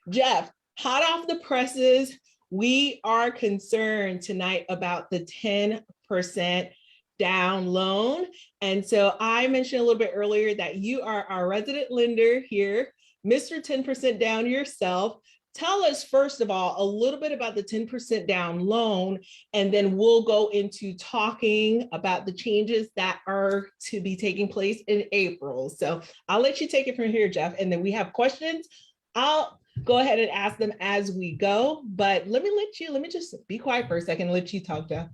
Jeff, hot off the presses, we are concerned tonight about the 10% down loan. And so I mentioned a little bit earlier that you are our resident lender here, Mr. 10% down yourself. Tell us, first of all, a little bit about the 10% down loan, and then we'll go into talking about the changes that are to be taking place in April. So I'll let you take it from here, Jeff, and then we have questions. I'll go ahead and ask them as we go, but let me just be quiet for a second and let you talk, Jeff.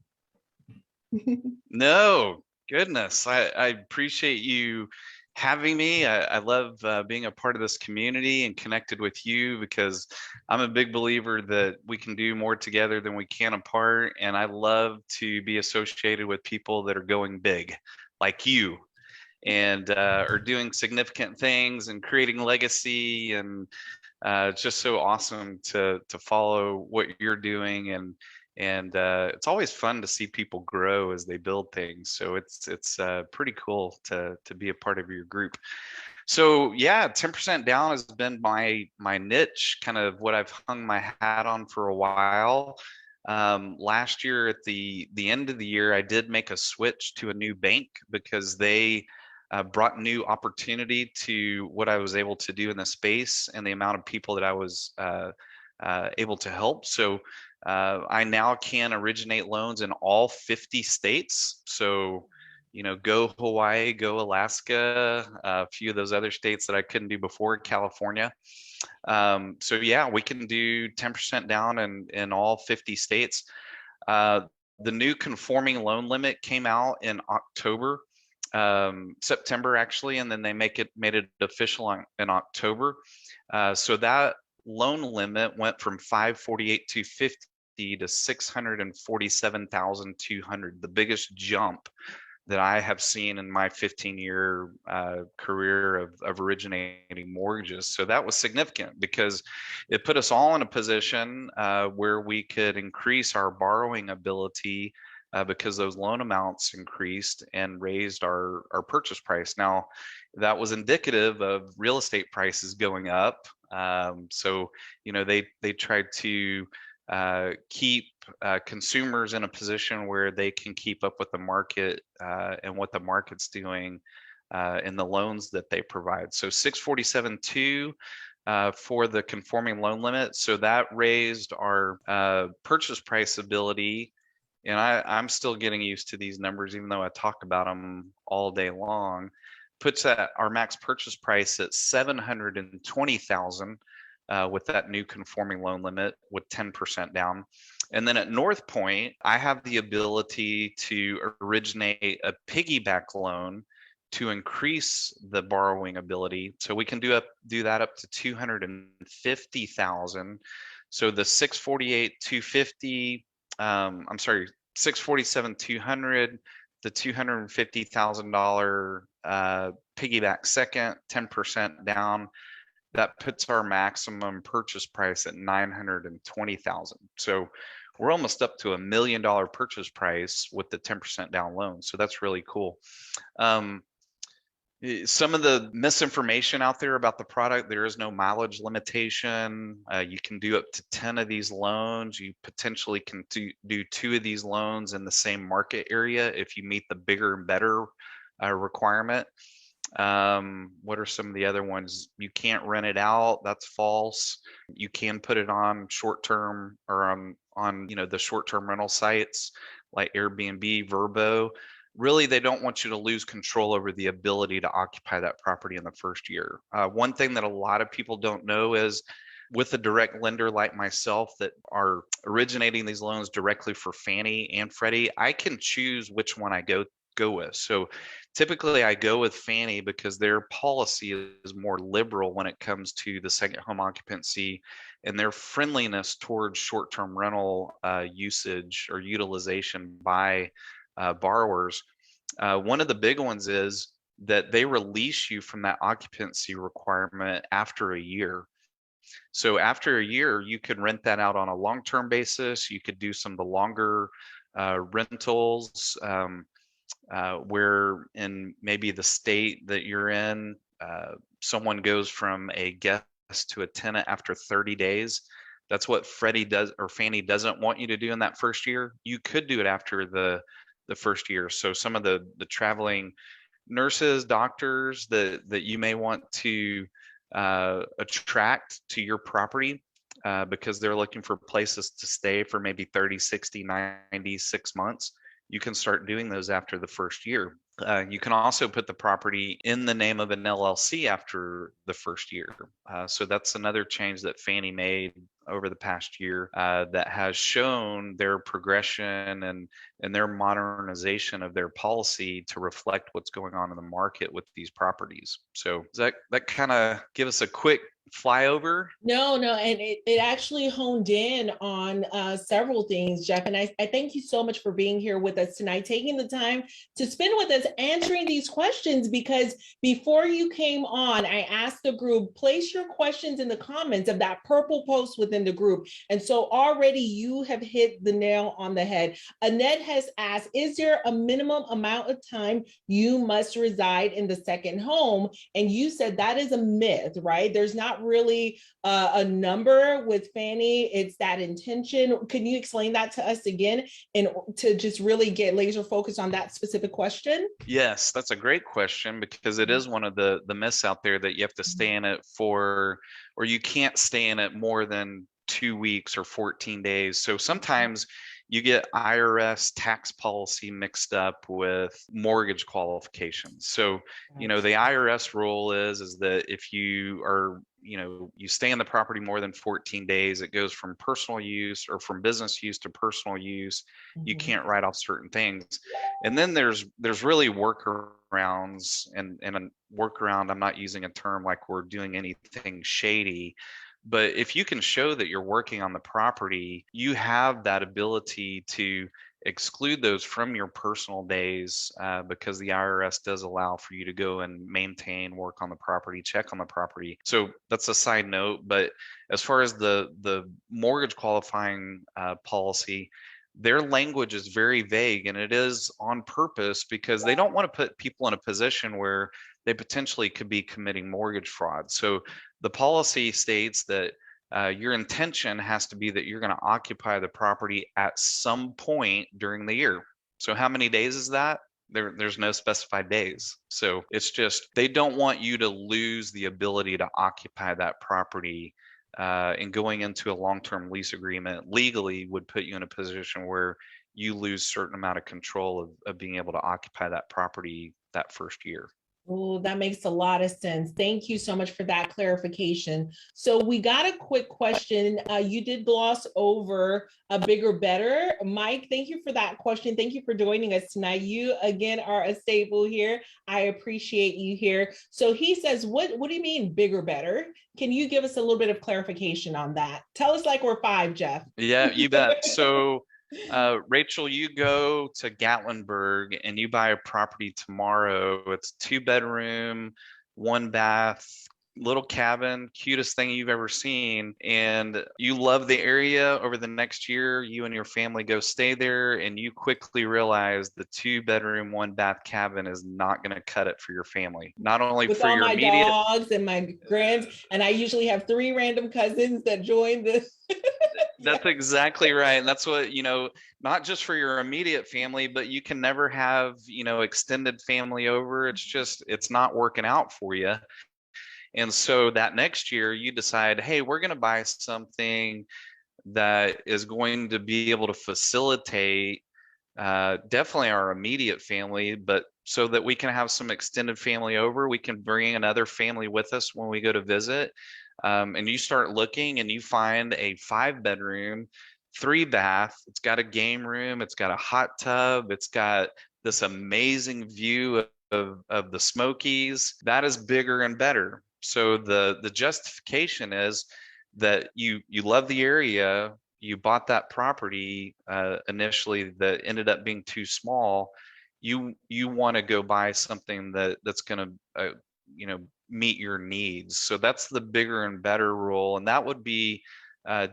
No, goodness. I appreciate you having me. I love being a part of this community and connected with you because I'm a big believer that we can do more together than we can apart. And I love to be associated with people that are going big, like you, and are doing significant things and creating legacy. And it's just so awesome to follow what you're doing, and it's always fun to see people grow as they build things. So it's pretty cool to be a part of your group. So yeah, 10% down has been my niche, kind of what I've hung my hat on for a while. Last year at the end of the year, I did make a switch to a new bank because they brought new opportunity to what I was able to do in the space and the amount of people that I was able to help. So I now can originate loans in all 50 states. So, go Hawaii, go Alaska, a few of those other states that I couldn't do before, California. So yeah, we can do 10% down in all 50 states. The new conforming loan limit came out in October, September actually, and then they made it official in October. So that loan limit went from 548,250 to 647,200, the biggest jump that I have seen in my 15-year career of originating mortgages. So that was significant because it put us all in a position where we could increase our borrowing ability because those loan amounts increased and raised our purchase price. Now, that was indicative of real estate prices going up. So, they tried to keep consumers in a position where they can keep up with the market and what the market's doing in the loans that they provide. So 647.2 for the conforming loan limit. So that raised our purchase price ability. And I'm still getting used to these numbers, even though I talk about them all day long. Puts our max purchase price at 720,000 with that new conforming loan limit with 10% down. And then at North Point, I have the ability to originate a piggyback loan to increase the borrowing ability. So we can do that up to 250,000. So the 648,250, I'm sorry, 647,200, the $250,000 piggyback second, 10% down. That puts our maximum purchase price at 920,000. So we're almost up to $1 million purchase price with the 10% down loan. So that's really cool. Some of the misinformation out there about the product: there is no mileage limitation. You can do up to 10 of these loans. You potentially can do 2 of these loans in the same market area if you meet the bigger and better requirement. What are some of the other ones? You can't rent it out. That's false. You can put it on short-term or on the short-term rental sites like Airbnb, Vrbo. Really, they don't want you to lose control over the ability to occupy that property in the first year. One thing that a lot of people don't know is, with a direct lender like myself that are originating these loans directly for Fannie and Freddie, I can choose which one I go with. So typically I go with Fannie because their policy is more liberal when it comes to the second home occupancy and their friendliness towards short-term rental usage or utilization by borrowers. One of the big ones is that they release you from that occupancy requirement after a year. So after a year, you could rent that out on a long-term basis. You could do some of the longer rentals where in maybe the state that you're in, someone goes from a guest to a tenant after 30 days. That's what Freddie does, or Fannie doesn't want you to do in that first year. You could do it after the first year. So some of the traveling nurses, doctors that you may want to attract to your property, because they're looking for places to stay for maybe 30, 60, 90, 6 months. You can start doing those after the first year. You can also put the property in the name of an LLC after the first year. So that's another change that Fannie made over the past year, that has shown their progression and their modernization of their policy to reflect what's going on in the market with these properties. So does that kind of give us a quick flyover? No, and it actually honed in on several things, Jeff. And I thank you so much for being here with us tonight, taking the time to spend with us answering these questions, because before you came on, I asked the group, place your questions in the comments of that purple post within the group. And so already you have hit the nail on the head. Annette has asked, is there a minimum amount of time you must reside in the second home? And you said that is a myth, right? There's not really a number with Fannie. It's that intention. Can you explain that to us again, and to just really get laser focused on that specific question? Yes, that's a great question, because it is one of the myths out there that you have to stay in it for, or you can't stay in it more than 2 weeks or 14 days. So sometimes you get IRS tax policy mixed up with mortgage qualifications. So, the IRS rule is that if you are, you stay in the property more than 14 days, it goes from personal use or from business use to personal use. You can't write off certain things. And then there's really workarounds, and a workaround, I'm not using a term like we're doing anything shady, but if you can show that you're working on the property, you have that ability to exclude those from your personal days, because the IRS does allow for you to go and maintain, work on the property, check on the property. So that's a side note. But as far as the mortgage qualifying policy, their language is very vague, and it is on purpose because they don't want to put people in a position where they potentially could be committing mortgage fraud. So the policy states that your intention has to be that you're going to occupy the property at some point during the year. So how many days is that? There's no specified days. So it's just, they don't want you to lose the ability to occupy that property, and going into a long-term lease agreement legally would put you in a position where you lose certain amount of control of being able to occupy that property that first year. Oh, that makes a lot of sense. Thank you so much for that clarification. So we got a quick question. You did gloss over a bigger, better. Mike, thank you for that question. Thank you for joining us tonight. You, again, are a staple here. I appreciate you here. So he says, what do you mean bigger, better? Can you give us a little bit of clarification on that? Tell us like we're five, Jeff. Yeah, you bet. So Rachel, you go to Gatlinburg and you buy a property tomorrow. It's 2 bedroom, 1 bath, little cabin, cutest thing you've ever seen. And you love the area. Over the next year, you and your family go stay there, and you quickly realize the 2 bedroom, 1 bath cabin is not going to cut it for your family. Not only with for all your my immediate dogs and my grands, and I usually have 3 random cousins that join this. That's exactly right. And that's what, not just for your immediate family, but you can never have, extended family over. It's not working out for you. And so that next year you decide, hey, we're going to buy something that is going to be able to facilitate definitely our immediate family, but so that we can have some extended family over. We can bring another family with us when we go to visit. And you start looking and you find a 5 bedroom, 3 bath. It's got a game room. It's got a hot tub. It's got this amazing view of the Smokies. That is bigger and better. So the justification is that you love the area. You bought that property initially that ended up being too small. You want to go buy something that's going to meet your needs. So that's the bigger and better rule, and that would be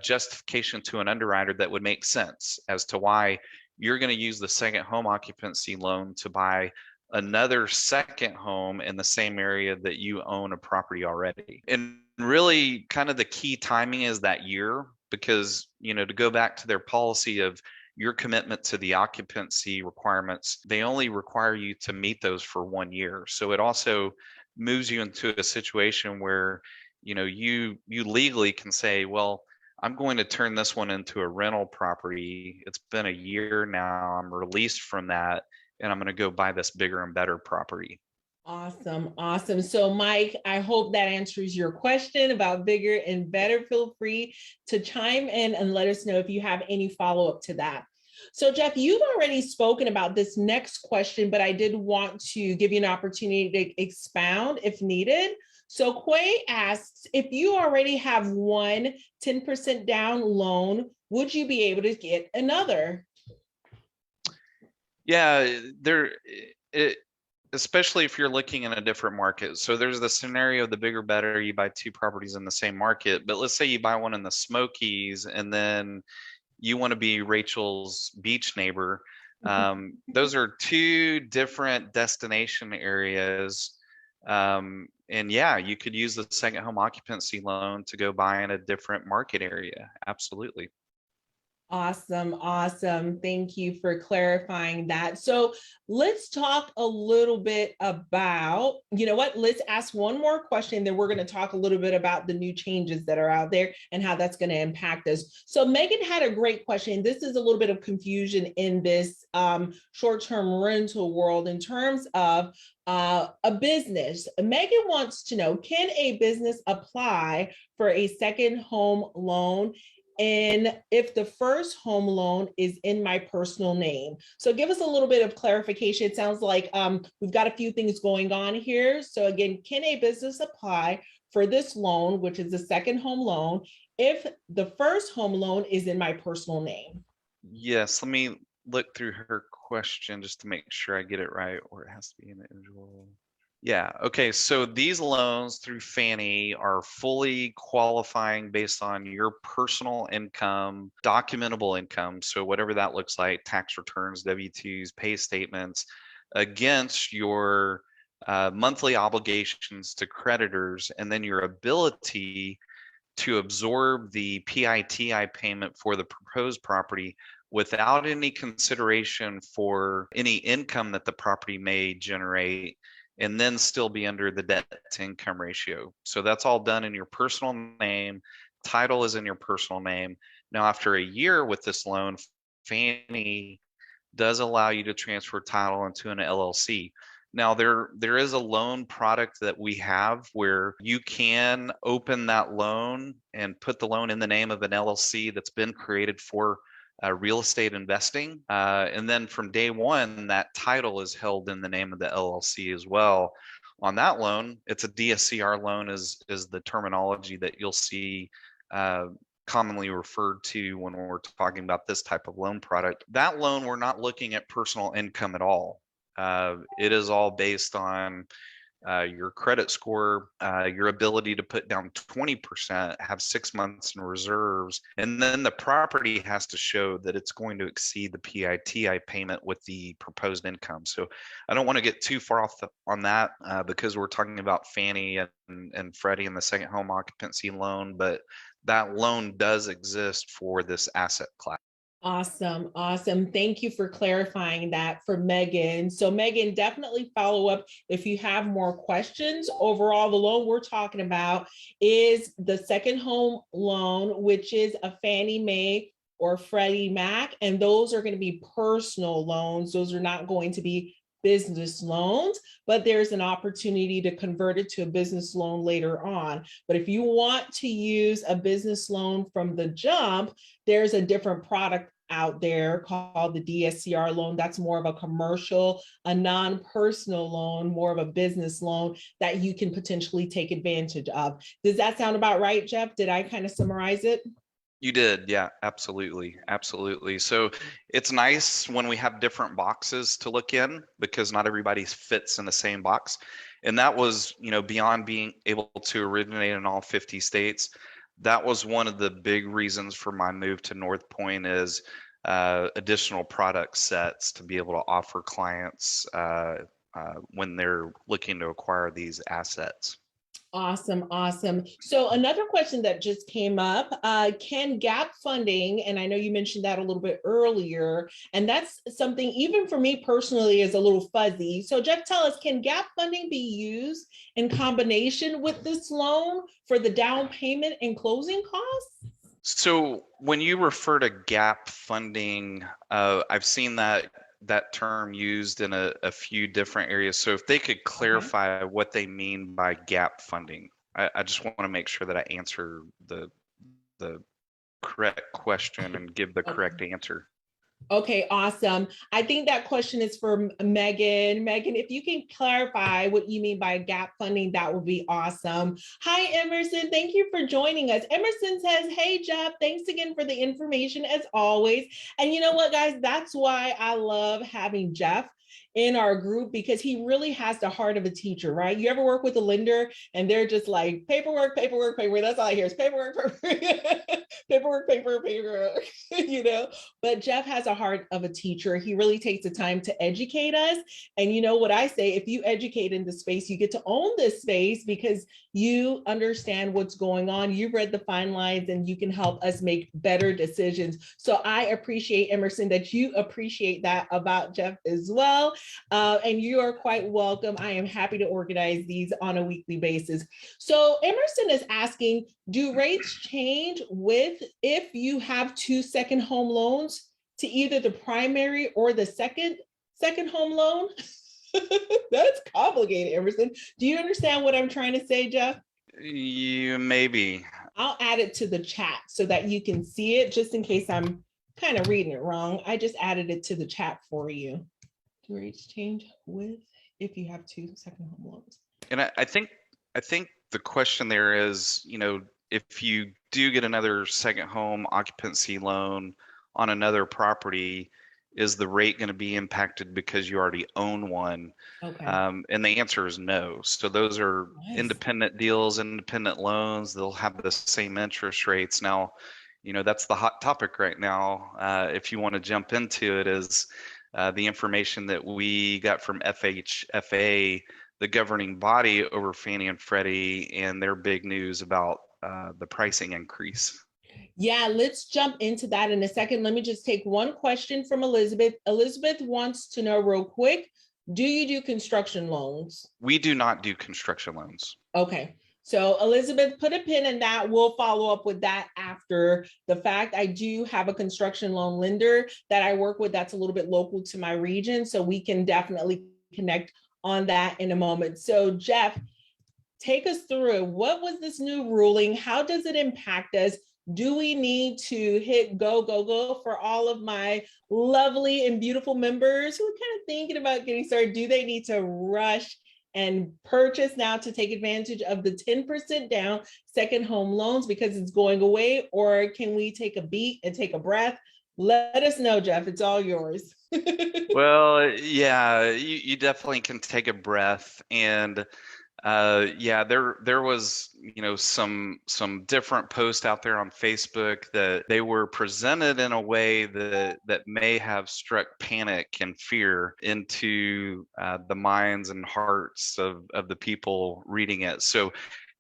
justification to an underwriter that would make sense as to why you're going to use the second home occupancy loan to buy another second home in the same area that you own a property already. And really kind of the key timing is that year, because, to go back to their policy of your commitment to the occupancy requirements, they only require you to meet those for 1 year. So it also moves you into a situation where, you legally can say, well, I'm going to turn this one into a rental property. It's been a year now. I'm released from that, and I'm going to go buy this bigger and better property. Awesome, awesome. So, Mike, I hope that answers your question about bigger and better. Feel free to chime in and let us know if you have any follow-up to that. So, Jeff, you've already spoken about this next question, but I did want to give you an opportunity to expound if needed. So, Quay asks, if you already have one 10% down loan, would you be able to get another? Yeah, especially if you're looking in a different market. So there's the scenario, the bigger, better, you buy two properties in the same market, but let's say you buy one in the Smokies and then you want to be Rachel's beach neighbor. Those are two different destination areas. And yeah, you could use the second home occupancy loan to go buy in a different market area. Absolutely. Awesome, awesome. Thank you for clarifying that. So let's talk a little bit about, you know what, let's ask one more question, then we're going to talk a little bit about the new changes that are out there and how that's going to impact us. So Megan had a great question. This is a little bit of confusion in this short-term rental world in terms of a business. Megan wants to know, can a business apply for a second home loan and if the first home loan is in my personal name? So give us a little bit of clarification. It sounds like we've got a few things going on here. So again, can a business apply for this loan, which is the second home loan, if the first home loan is in my personal name? Yes, let me look through her question just to make sure I get it right, or it has to be an individual. Yeah, okay, so these loans through Fannie are fully qualifying based on your personal income, documentable income, so whatever that looks like, tax returns, W-2s, pay statements, against your monthly obligations to creditors, and then your ability to absorb the PITI payment for the proposed property without any consideration for any income that the property may generate, and then still be under the debt to income ratio. So that's all done in your personal name. Title is in your personal name. Now, after a year with this loan, Fannie does allow you to transfer title into an LLC. Now, there is a loan product that we have where you can open that loan and put the loan in the name of an LLC that's been created for real estate investing. And then from day one, that title is held in the name of the LLC as well. On that loan, it's a DSCR loan is the terminology that you'll see commonly referred to when we're talking about this type of loan product. That loan, we're not looking at personal income at all. It is all based on your credit score, your ability to put down 20%, have 6 months in reserves, and then the property has to show that it's going to exceed the PITI payment with the proposed income. So I don't want to get too far off on that because we're talking about Fannie and Freddie and the second home occupancy loan, but that loan does exist for this asset class. Awesome. Awesome. Thank you for clarifying that for Megan. So Megan, definitely follow up if you have more questions. Overall, the loan we're talking about is the second home loan, which is a Fannie Mae or Freddie Mac. And those are going to be personal loans. Those are not going to be business loans, but there's an opportunity to convert it to a business loan later on. But if you want to use a business loan from the jump, there's a different product out there called the DSCR loan. That's more of a commercial, a non-personal loan, more of a business loan that you can potentially take advantage of. Does that sound about right, Jeff? Did I kind of summarize it? You did, yeah, absolutely, absolutely. So it's nice when we have different boxes to look in because not everybody fits in the same box. And that was, beyond being able to originate in all 50 states, that was one of the big reasons for my move to North Point is additional product sets to be able to offer clients when they're looking to acquire these assets. Awesome, awesome. So another question that just came up, can gap funding, and I know you mentioned that a little bit earlier, and that's something even for me personally is a little fuzzy. So Jeff, tell us, can gap funding be used in combination with this loan for the down payment and closing costs? So when you refer to gap funding, I've seen that term used in a few different areas. So if they could Okay. clarify what they mean by gap funding, I just want to make sure that I answer the correct question and give the correct answer. Okay, awesome. I think that question is for Megan. Megan, if you can clarify what you mean by gap funding, that would be awesome. Hi, Emerson. Thank you for joining us. Emerson says, hey, Jeff, thanks again for the information as always. And you know what, guys? That's why I love having Jeff in our group because he really has the heart of a teacher, right? You ever work with a lender and they're just like paperwork, paperwork, paperwork. That's all I hear is paperwork, paperwork, paperwork, paperwork, paperwork, you know? But Jeff has a heart of a teacher. He really takes the time to educate us. And you know what I say, if you educate in the space, you get to own this space because you understand what's going on. You've read the fine lines and you can help us make better decisions. So I appreciate, Emerson, that you appreciate that about Jeff as well. And you are quite welcome. I am happy to organize these on a weekly basis. So Emerson is asking, do rates change with if you have two second home loans to either the primary or the second home loan? That's complicated, Emerson. Do you understand what I'm trying to say, Jeff? You maybe. I'll add it to the chat so that you can see it just in case I'm kind of reading it wrong. I just added it to the chat for you. Do rates change with if you have two second home loans? And I think the question there is, if you do get another second home occupancy loan on another property, is the rate going to be impacted because you already own one? Okay. And the answer is no. So those are Nice. independent deals, independent loans. They'll have the same interest rates. Now, that's the hot topic right now. If you want to jump into it, is the information that we got from FHA, the governing body over Fannie and Freddie, and their big news about the pricing increase. Yeah, let's jump into that in a second. Let me just take one question from Elizabeth. Elizabeth wants to know real quick, do you do construction loans? We do not do construction loans. Okay. So Elizabeth, put a pin in that. We'll follow up with that after the fact. I do have a construction loan lender that I work with that's a little bit local to my region. So we can definitely connect on that in a moment. So Jeff, take us through what was this new ruling? How does it impact us? Do we need to hit go, go, go for all of my lovely and beautiful members who are kind of thinking about getting started? Do they need to rush and purchase now to take advantage of the 10% down second home loans because it's going away? Or can we take a beat and take a breath? Let us know, Jeff. It's all yours. Well, yeah, you definitely can take a breath. And yeah, there was, some different posts out there on Facebook that they were presented in a way that may have struck panic and fear into the minds and hearts of the people reading it. So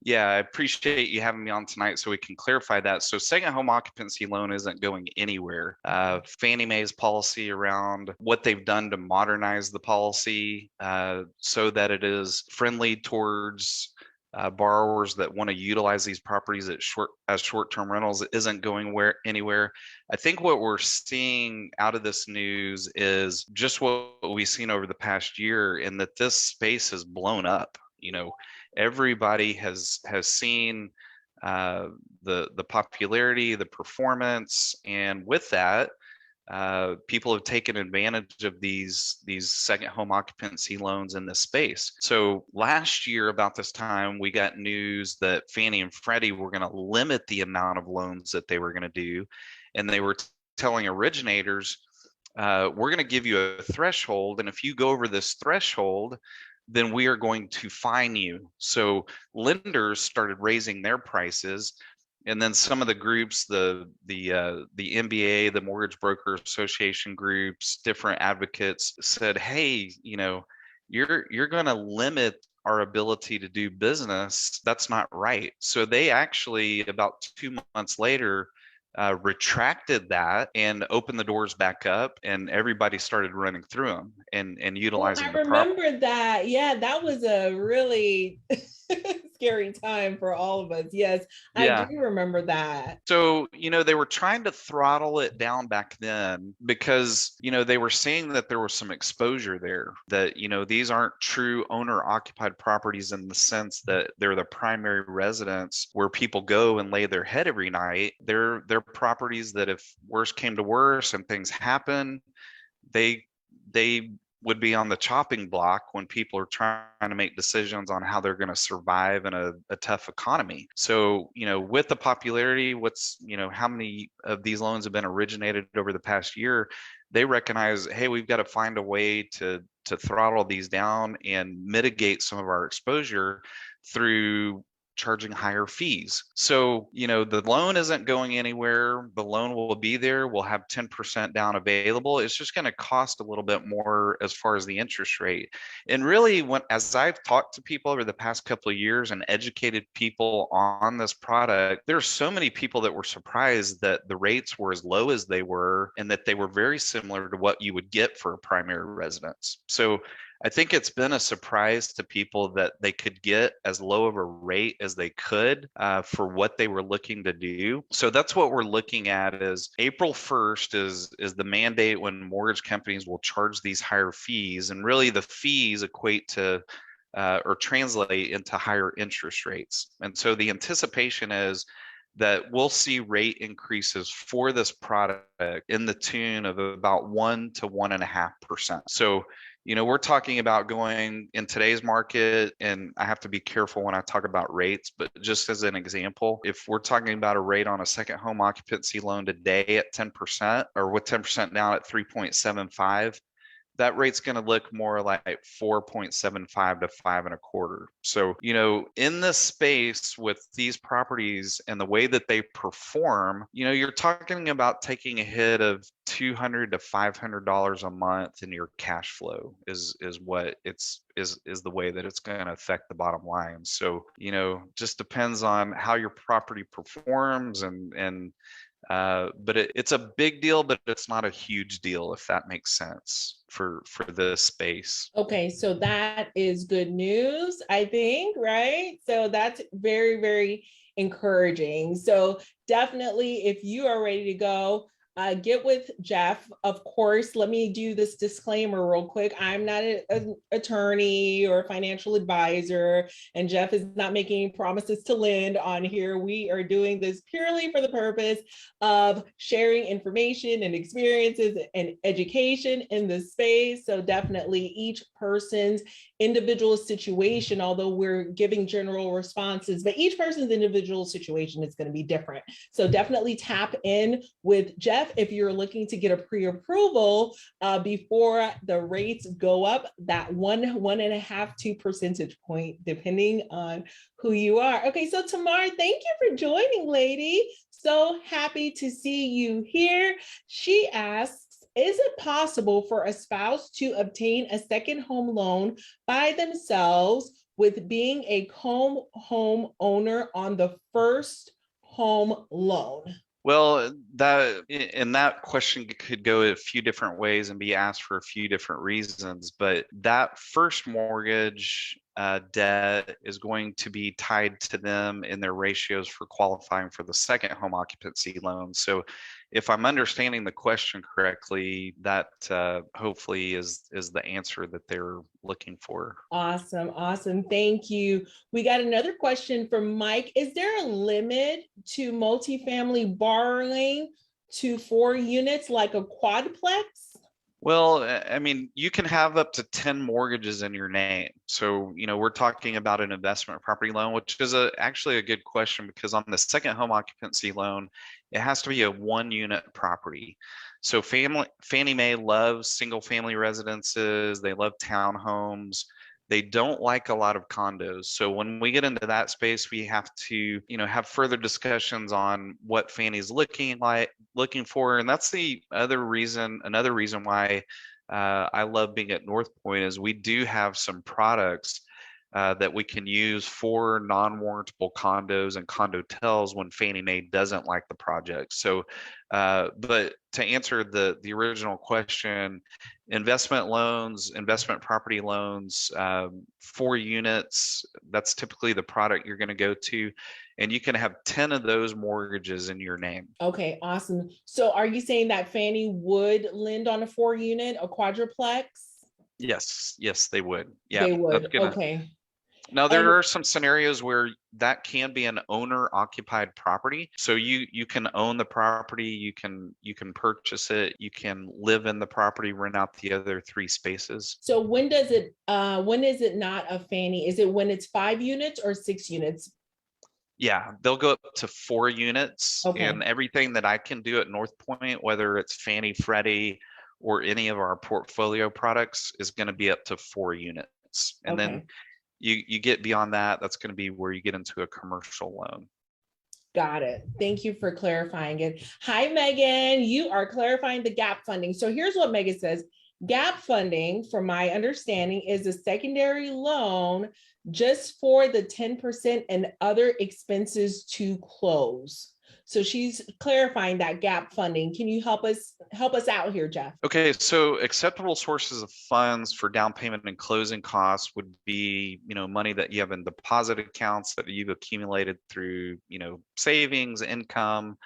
yeah, I appreciate you having me on tonight so we can clarify that. So second home occupancy loan isn't going anywhere. Fannie Mae's policy around what they've done to modernize the policy so that it is friendly towards borrowers that want to utilize these properties as short-term rentals isn't going anywhere. I think what we're seeing out of this news is just what we've seen over the past year, in that this space has blown up. Everybody has seen the popularity, the performance, and with that, people have taken advantage of these second home occupancy loans in this space. So last year about this time, we got news that Fannie and Freddie were going to limit the amount of loans that they were going to do, and they were telling originators, we're going to give you a threshold, and if you go over this threshold, then we are going to fine you. So lenders started raising their prices, and then some of the groups, the MBA, the Mortgage Broker Association groups, different advocates said, "Hey, you're going to limit our ability to do business, that's not right. So they actually, about 2 months later, retracted that and opened the doors back up, and everybody started running through them and Oh, I utilizing the property. remember that. Yeah, that was a really scary time for all of us. Yes, I do Yeah. remember that. So, they were trying to throttle it down back then because, they were seeing that there was some exposure there, that, these aren't true owner occupied properties in the sense that they're the primary residence where people go and lay their head every night. They're properties that if worse came to worse and things happen, they they would be on the chopping block when people are trying to make decisions on how they're going to survive in a tough economy. So, with the popularity, how many of these loans have been originated over the past year, they recognize, hey, we've got to find a way to throttle these down and mitigate some of our exposure through charging higher fees. So, the loan isn't going anywhere. The loan will be there. We'll have 10% down available. It's just going to cost a little bit more as far as the interest rate. And really, as I've talked to people over the past couple of years and educated people on this product, there's so many people that were surprised that the rates were as low as they were and that they were very similar to what you would get for a primary residence. So I think it's been a surprise to people that they could get as low of a rate as they could for what they were looking to do. So that's what we're looking at. Is April 1st is the mandate when mortgage companies will charge these higher fees, and really the fees equate to or translate into higher interest rates. And so the anticipation is that we'll see rate increases for this product in the tune of about 1 to 1.5%. So, we're talking about going in today's market, and I have to be careful when I talk about rates, but just as an example, if we're talking about a rate on a second home occupancy loan today at 10%, or with 10% down at 3.75, that rate's going to look more like 4.75 to 5.25. So, in this space with these properties and the way that they perform, you're talking about taking a hit of $200 to $500 a month in your cash flow is what is the way that it's going to affect the bottom line. So, just depends on how your property performs, and but it's a big deal, but it's not a huge deal, if that makes sense for this space. Okay, so that is good news, I think, right? So that's very, very encouraging. So definitely, if you are ready to go, get with Jeff. Of course, let me do this disclaimer real quick. I'm not an attorney or a financial advisor, and Jeff is not making promises to lend on here. We are doing this purely for the purpose of sharing information and experiences and education in this space. So definitely each person's individual situation, although we're giving general responses, but each person's individual situation is going to be different. So definitely tap in with Jeff if you're looking to get a pre-approval before the rates go up that 1.5, 2 percentage point, depending on who you are. Okay, so Tamar, thank you for joining, lady. So happy to see you here. She asks, is it possible for a spouse to obtain a second home loan by themselves with being a home owner on the first home loan? Well, that question could go a few different ways and be asked for a few different reasons, but that first mortgage debt is going to be tied to them in their ratios for qualifying for the second home occupancy loan. So if I'm understanding the question correctly, that hopefully is the answer that they're looking for. Awesome. Awesome. Thank you. We got another question from Mike. Is there a limit to multifamily borrowing to 4 units like a quadplex? Well, I mean, you can have up to 10 mortgages in your name. So, we're talking about an investment property loan, which is actually a good question, because on the second home occupancy loan, it has to be a 1-unit property. So Fannie Mae loves single family residences. They love townhomes. They don't like a lot of condos. So when we get into that space, we have to, have further discussions on what Fannie's looking for. And that's another reason why I love being at North Point, is we do have some products that we can use for non-warrantable condos and condotels when Fannie Mae doesn't like the project. So, but to answer the original question, investment loans, investment property loans, 4 units, that's typically the product you're going to go to. And you can have 10 of those mortgages in your name. Okay, awesome. So are you saying that Fannie would lend on a 4-unit, a quadruplex? Yes, yes, they would. Yeah, They that's would. gonna. Okay. Now there And are some scenarios where that can be an owner occupied property. So you can own the property, you can purchase it, you can live in the property, rent out the other 3 spaces. so when is it not a Fannie? Is it when it's 5 units or 6 units? Yeah, they'll go up to 4 units, and Okay. everything that I can do at North Point, whether it's Fannie, Freddie, or any of our portfolio products, is going to be up to 4 units. And then Okay. you get beyond that, that's going to be where you get into a commercial loan. Got it. Thank you for clarifying it. Hi, Megan. You are clarifying the gap funding. So here's what Megan says. Gap funding, from my understanding, is a secondary loan just for the 10% and other expenses to close. So she's clarifying that gap funding. Can you help us out here, Jeff? Okay, so acceptable sources of funds for down payment and closing costs would be, money that you have in deposit accounts that you've accumulated through, savings, income,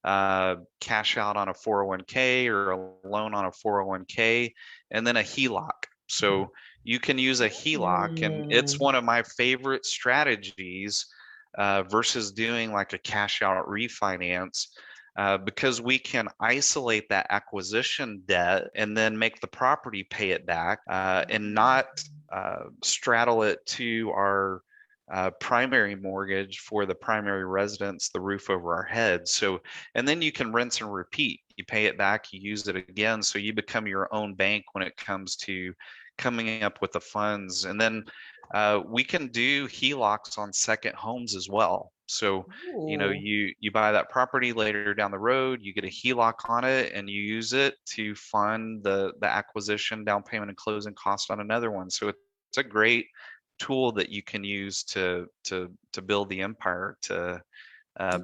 cash out on a 401k or a loan on a 401k, and then a HELOC. So you can use a HELOC, and it's one of my favorite strategies versus doing like a cash out refinance. Because we can isolate that acquisition debt and then make the property pay it back, and not straddle it to our primary mortgage for the primary residence, the roof over our heads. So, and then you can rinse and repeat. You pay it back, you use it again. So you become your own bank when it comes to coming up with the funds. And then we can do HELOCs on second homes as well. So, you buy that property later down the road, you get a HELOC on it, and you use it to fund the acquisition, down payment, and closing costs on another one. So it's a great tool that you can use to build the empire, to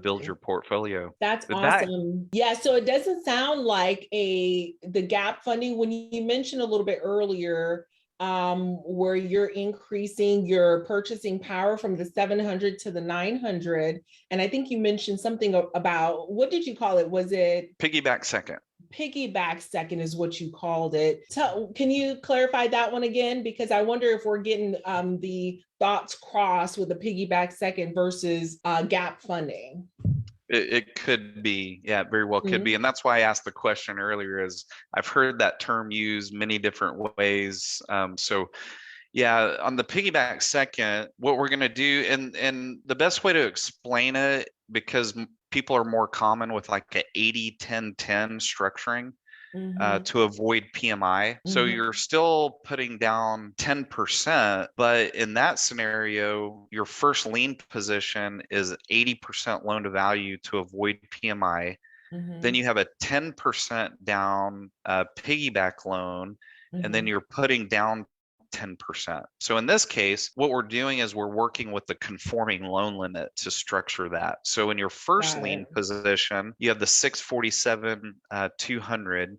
build your portfolio. That's But that awesome. Yeah, so it doesn't sound like the gap funding when you mentioned a little bit earlier, where you're increasing your purchasing power from the 700 to the 900. And I think you mentioned something about, what did you call it? Was it piggyback second? Piggyback second is what you called it. So can you clarify that one again? Because I wonder if we're getting the thoughts crossed with the piggyback second versus gap funding. It could be, yeah, it very well could be. And that's why I asked the question earlier, is I've heard that term used many different ways. So yeah, on the piggyback second, what we're going to do, and the best way to explain it, because people are more common with like a 80-10-10 structuring, to avoid PMI. So you're still putting down 10%, but in that scenario, your first lien position is 80% loan to value to avoid PMI. Then you have a 10% down piggyback loan, and then you're putting down 10%. So in this case, what we're doing is we're working with the conforming loan limit to structure that. So in your first lien position, you have the 647 200.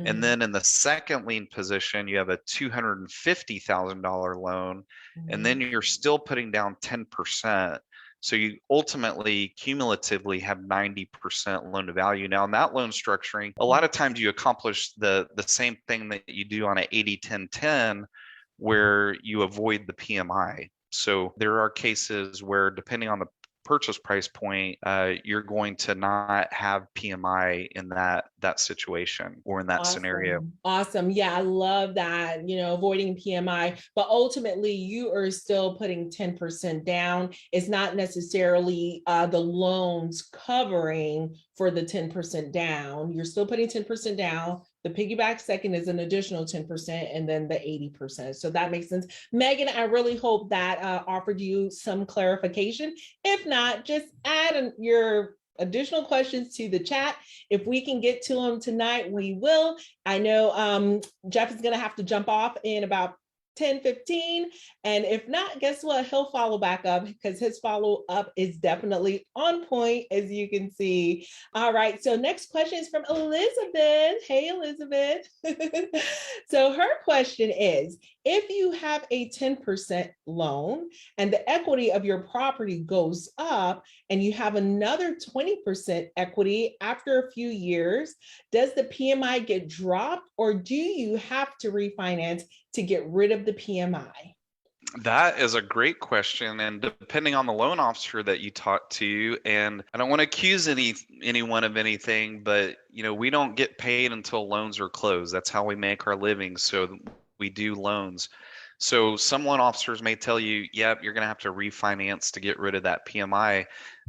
And then in the second lien position, you have a $250,000 loan, and then you're still putting down 10%. So you ultimately cumulatively have 90% loan to value. Now in that loan structuring, a lot of times you accomplish the same thing that you do on an 80-10-10, where you avoid the PMI. So there are cases where, depending on the purchase price point, you're going to not have PMI in that situation or in that scenario. Awesome. Yeah, I love that, avoiding PMI, but ultimately you are still putting 10% down. It's not necessarily the loans covering for the 10% down. You're still putting 10% down. The piggyback second is an additional 10%, and then the 80%. So that makes sense. Megan, I really hope that offered you some clarification. If not, just add your additional questions to the chat. If we can get to them tonight, we will. I know Jeff is going to have to jump off in about 10:15. And if not, guess what? He'll follow back up because his follow up is definitely on point, as you can see. All right. So, next question is from Elizabeth. Hey, Elizabeth. So, her question is, if you have a 10% loan and the equity of your property goes up and you have another 20% equity after a few years, does the PMI get dropped or do you have to refinance to get rid of the PMI? That is a great question, and depending on the loan officer that you talk to, and I don't want to accuse anyone of anything, but we don't get paid until loans are closed. That's how we make our living. So we do loans. So some loan officers may tell you, "Yep, you're going to have to refinance to get rid of that PMI."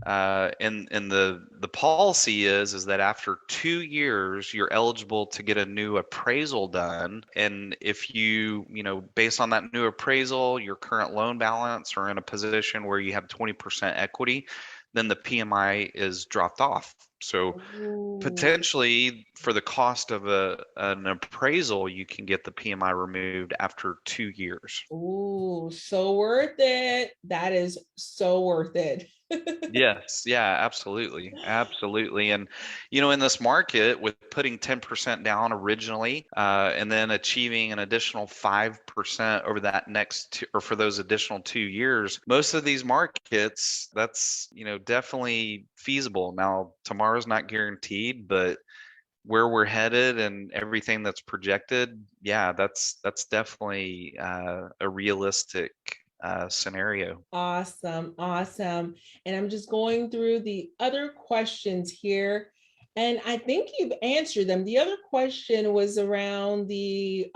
And the policy is that after 2 years, you're eligible to get a new appraisal done. And if based on that new appraisal, your current loan balance are in a position where you have 20% equity, then the PMI is dropped off. So Ooh. potentially for the cost of an appraisal, you can get the PMI removed after 2 years. Ooh, so worth it. That is so worth it. Yes, yeah, absolutely. Absolutely. And, in this market with putting 10% down originally, and then achieving an additional 5% over that or for those additional 2 years, most of these markets, that's, definitely feasible. Now, tomorrow's not guaranteed, but where we're headed and everything that's projected, yeah, that's definitely a realistic scenario. Awesome, awesome. And I'm just going through the other questions here. And I think you've answered them. The other question was around the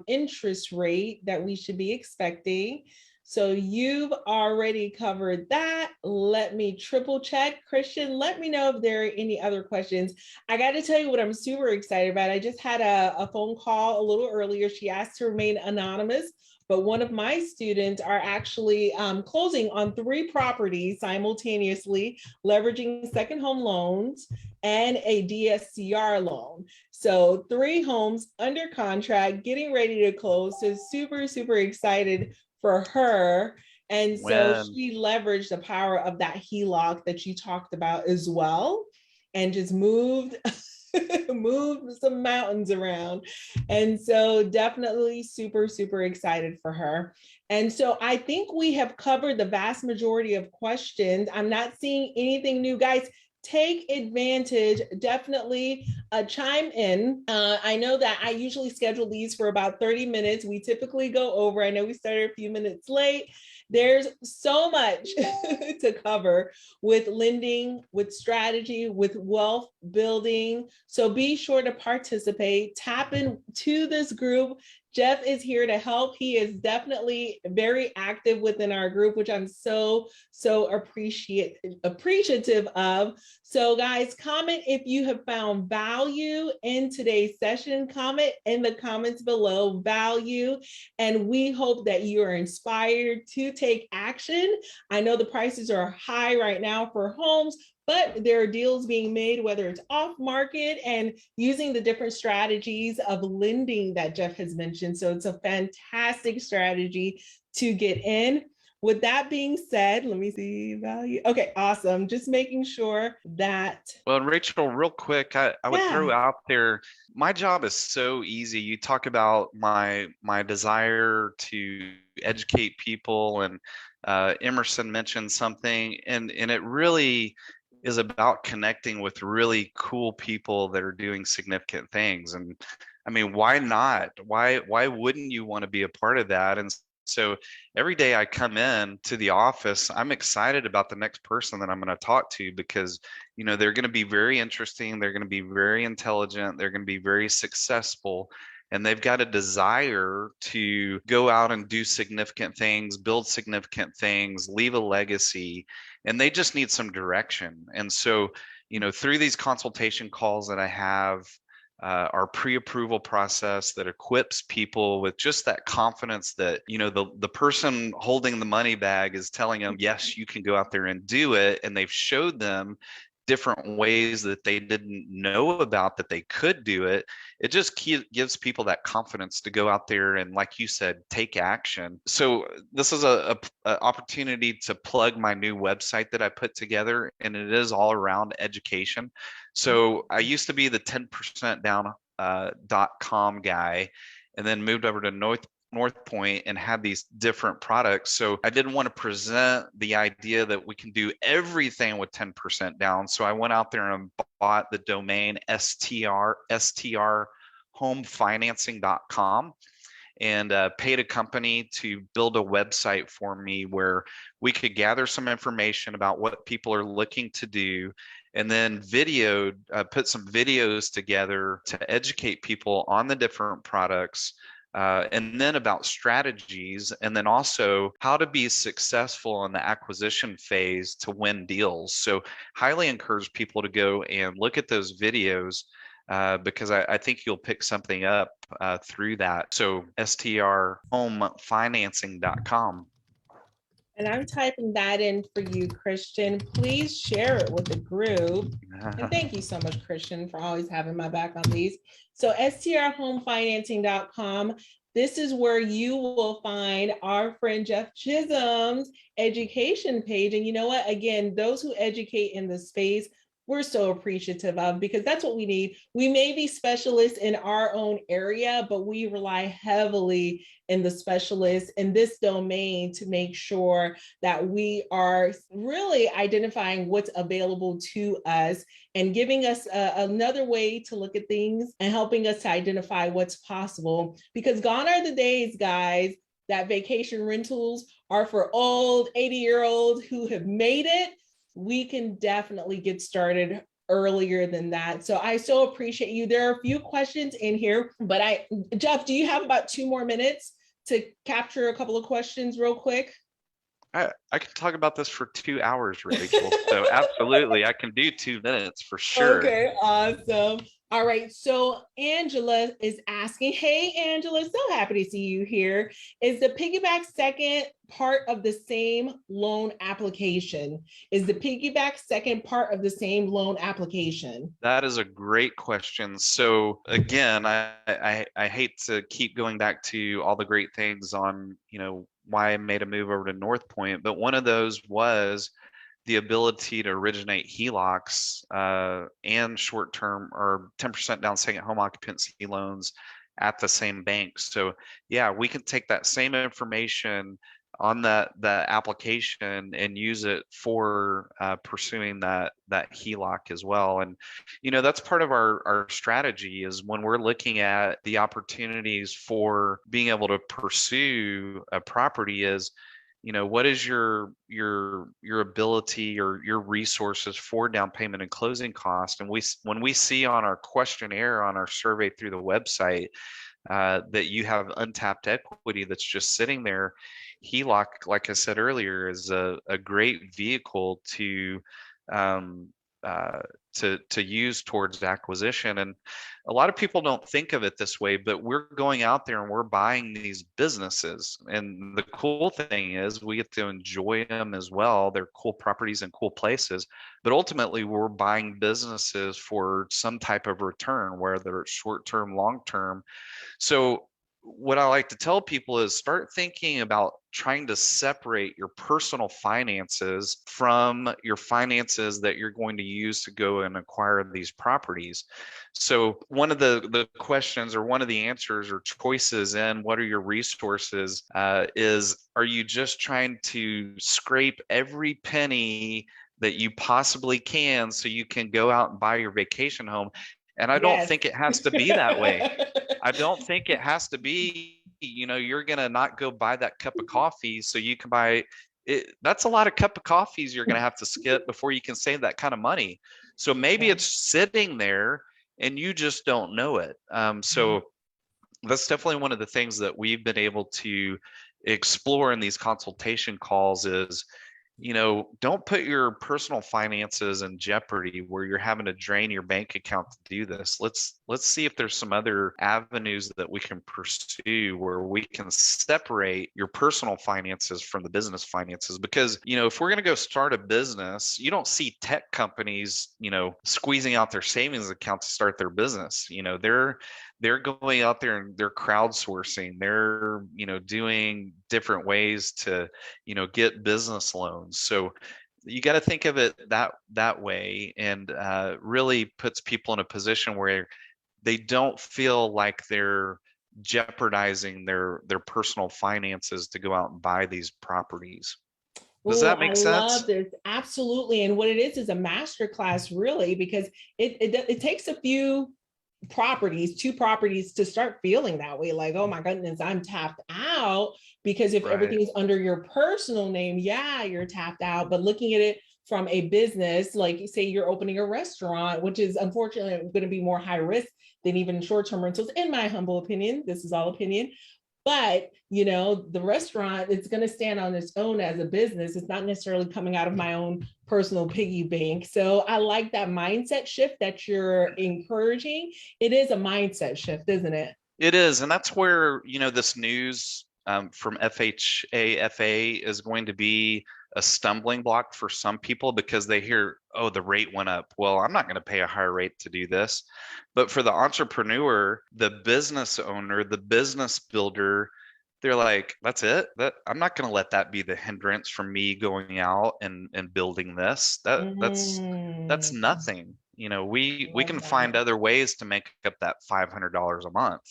interest rate that we should be expecting. So you've already covered that. Let me triple check. Christian, let me know if there are any other questions. I got to tell you what I'm super excited about. I just had a phone call a little earlier. She asked to remain anonymous, but one of my students are actually closing on 3 properties simultaneously, leveraging second home loans and a DSCR loan. So 3 homes under contract, getting ready to close. So super, super excited for her. And so When she leveraged the power of that HELOC that you talked about as well, and just moved moved some mountains around. And so definitely super, super excited for her. And so I think we have covered the vast majority of questions. I'm not seeing anything new, guys. Take advantage, definitely chime in. I know that I usually schedule these for about 30 minutes. We typically go over. I know we started a few minutes late. There's so much to cover with lending, with strategy, with wealth building. So be sure to participate. Tap into this group. Jeff is here to help. He is definitely very active within our group, which I'm so appreciative of. So guys, comment if you have found value in today's session. Comment in the comments below value. And we hope that you are inspired to take action. I know the prices are high right now for homes, but there are deals being made, whether it's off market and using the different strategies of lending that Jeff has mentioned. So it's a fantastic strategy to get in. With that being said, let me see value. Okay, awesome. Just making sure that. Well, and Rachel, real quick, I would throw out there, my job is so easy. You talk about my desire to educate people, and Emerson mentioned something, and it really is about connecting with really cool people that are doing significant things. And I mean, why not? Why wouldn't you want to be a part of that? And so every day I come in to the office, I'm excited about the next person that I'm going to talk to, because they're going to be very interesting, they're going to be very intelligent, they're going to be very successful, and they've got a desire to go out and do significant things, build significant things, leave a legacy, and they just need some direction. And so through these consultation calls that I have, our pre-approval process that equips people with just that confidence that the person holding the money bag is telling them, yes, you can go out there and do it, and they've showed them different ways that they didn't know about that they could do it. It just gives people that confidence to go out there and, like you said, take action. So this is a opportunity to plug my new website that I put together, and it is all around education. So I used to be the 10% down .com guy, and then moved over to North Point and had these different products. So I didn't want to present the idea that we can do everything with 10% down. So I went out there and bought the domain strhomefinancing.com and paid a company to build a website for me where we could gather some information about what people are looking to do, and then put some videos together to educate people on the different products, and then about strategies, and then also how to be successful in the acquisition phase to win deals. So highly encourage people to go and look at those videos, because I think you'll pick something up through that. So strhomefinancing.com. And I'm typing that in for you, Christian. Please share it with the group. And thank you so much, Christian, for always having my back on these. So strhomefinancing.com. This is where you will find our friend Jeff Chisum's education page. And you know what? Again, those who educate in the space, we're so appreciative of, because that's what we need. We may be specialists in our own area, but we rely heavily in the specialists in this domain to make sure that we are really identifying what's available to us and giving us another way to look at things and helping us to identify what's possible. Because gone are the days, guys, that vacation rentals are for old 80-year-olds who have made it. We can definitely get started earlier than that. So I so appreciate you. There are a few questions in here, but Jeff, do you have about 2 more minutes to capture a couple of questions real quick? I can talk about this for 2 hours, Rachel. So absolutely, I can do 2 minutes for sure. Okay, awesome. All right, so Angela is asking, hey, Angela, so happy to see you here. Is the Piggyback second part of the same loan application? Is the Piggyback second part of the same loan application? That is a great question. So again, I hate to keep going back to all the great things on, why I made a move over to North Point, but one of those was the ability to originate HELOCs and short-term or 10% down second home occupancy loans at the same bank. So yeah, we can take that same information on the application and use it for pursuing that HELOC as well. And that's part of our strategy, is when we're looking at the opportunities for being able to pursue a property, is what is your ability or your resources for down payment and closing cost. And when we see on our questionnaire, on our survey through the website, that you have untapped equity that's just sitting there, HELOC, like I said earlier, is a great vehicle to use towards acquisition. And a lot of people don't think of it this way, but we're going out there and we're buying these businesses. And the cool thing is we get to enjoy them as well. They're cool properties and cool places, but ultimately we're buying businesses for some type of return, whether it's short-term, long-term. So what I like to tell people is start thinking about trying to separate your personal finances from your finances that you're going to use to go and acquire these properties. So one of the questions, or one of the answers or choices in what are your resources, is, are you just trying to scrape every penny that you possibly can so you can go out and buy your vacation home? And I don't think it has to be that way. I don't think it has to be, you're going to not go buy that cup of coffee so you can buy it. That's a lot of cup of coffees you're going to have to skip before you can save that kind of money. So maybe it's sitting there and you just don't know it. So that's definitely one of the things that we've been able to explore in these consultation calls, is don't put your personal finances in jeopardy where you're having to drain your bank account to do this. Let's see if there's some other avenues that we can pursue where we can separate your personal finances from the business finances. Because, if we're going to go start a business, you don't see tech companies, squeezing out their savings account to start their business. They're going out there and they're crowdsourcing. They're, doing different ways to, get business loans. So you got to think of it that way, and really puts people in a position where they don't feel like they're jeopardizing their personal finances to go out and buy these properties. Does Oh, that I make sense? love this. Absolutely. And what it is a master class, really, because it takes a few properties, two properties to start feeling that way. Like, oh my goodness, I'm tapped out. Because if Right. everything is under your personal name, yeah, you're tapped out. But looking at it from a business, like say you're opening a restaurant, which is unfortunately going to be more high risk than even short-term rentals, in my humble opinion. This is all opinion. But the restaurant, it's going to stand on its own as a business. It's not necessarily coming out of my own personal piggy bank. So I like that mindset shift that you're encouraging. It is a mindset shift, isn't it? It is, and that's where, this news from FHA, FA is going to be a stumbling block for some people because they hear, oh, the rate went up. Well, I'm not going to pay a higher rate to do this. But for the entrepreneur, the business owner, the business builder, they're like, that's it. That I'm not going to let that be the hindrance from me going out and building this. That's Mm, nothing. I We love can find that. other ways to make up that $500 a month.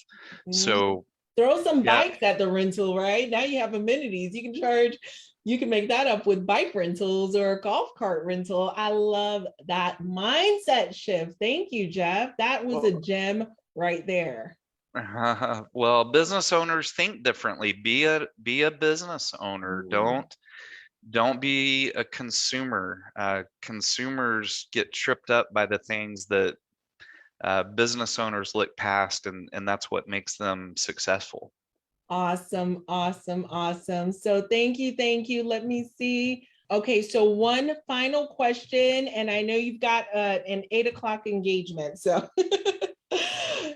Mhm. So Throw some yeah, bikes at the rental, right? Now you have amenities. You can make that up with bike rentals or a golf cart rental. I love that mindset shift. Thank you, Jeff. That was a well, gem right there. well, business owners think differently. Be a business owner. Ooh. Don't be a consumer. Consumers get tripped up by the things that business owners look past, and that's what makes them successful. Awesome, awesome, awesome. So thank you, thank you. Let me see. Okay, so one final question, and I know you've got an 8 o'clock engagement. So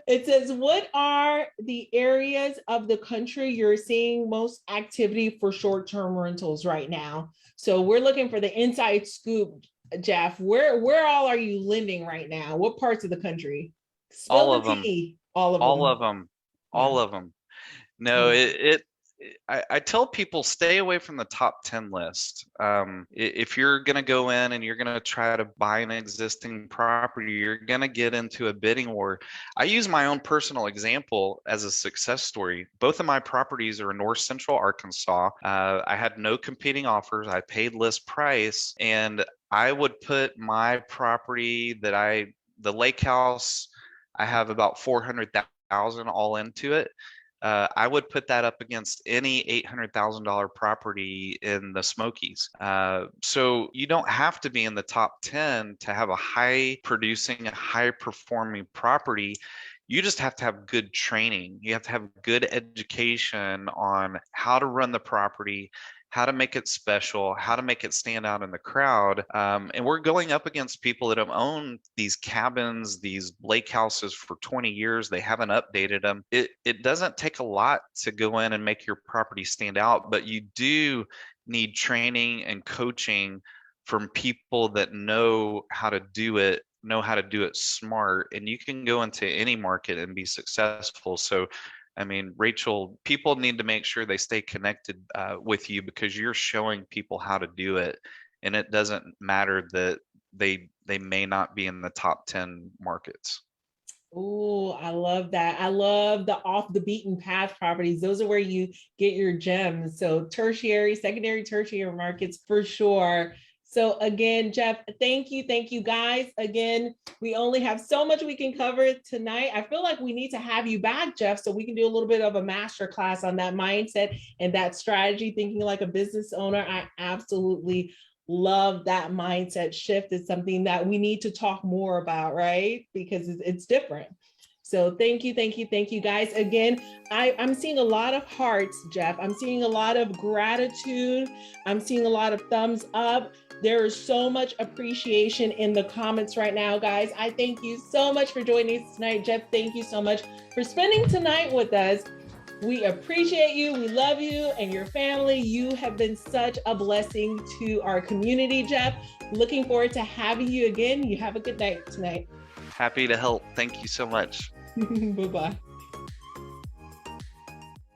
it says, what are the areas of the country you're seeing most activity for short-term rentals right now? So we're looking for the inside scoop, Jeff. Where all are you lending right now? What parts of the country? Spill All the of them, tea. All of all of them. them, Yeah. all of them. No, Yeah. I tell people stay away from the top 10 list. If you're going to go in and you're going to try to buy an existing property, you're going to get into a bidding war. I use my own personal example as a success story. Both of my properties are in North Central Arkansas. I had no competing offers. I paid list price, and I would put my property the lake house, I have about 400,000 all into it. I would put that up against any $800,000 property in the Smokies. So you don't have to be in the top 10 to have a high producing, high performing property. You just have to have good training. You have to have good education on how to run the property, how to make it special, how to make it stand out in the crowd. And we're going up against people that have owned these cabins, these lake houses for 20 years. They haven't updated them. It doesn't take a lot to go in and make your property stand out, but you do need training and coaching from people that know how to do it, know how to do it smart, and you can go into any market and be successful. So I mean, Rachel, people need to make sure they stay connected with you because you're showing people how to do it, and it doesn't matter that they may not be in the top 10 markets. Oh, I love that. I love the off the beaten path properties. Those are where you get your gems. So tertiary, secondary, tertiary markets for sure. So again, Jeff, thank you. Thank you guys. Again, we only have so much we can cover tonight. I feel like we need to have you back, Jeff, so we can do a little bit of a master class on that mindset and that strategy, thinking like a business owner. I absolutely love that mindset shift. It's something that we need to talk more about, right? Because it's different. So thank you guys. Again, I'm seeing a lot of hearts, Jeff. I'm seeing a lot of gratitude. I'm seeing a lot of thumbs up. There is so much appreciation in the comments right now, guys. I thank you so much for joining us tonight. Jeff, thank you so much for spending tonight with us. We appreciate you. We love you and your family. You have been such a blessing to our community, Jeff. Looking forward to having you again. You have a good night tonight. Happy to help. Thank you so much. Bye-bye.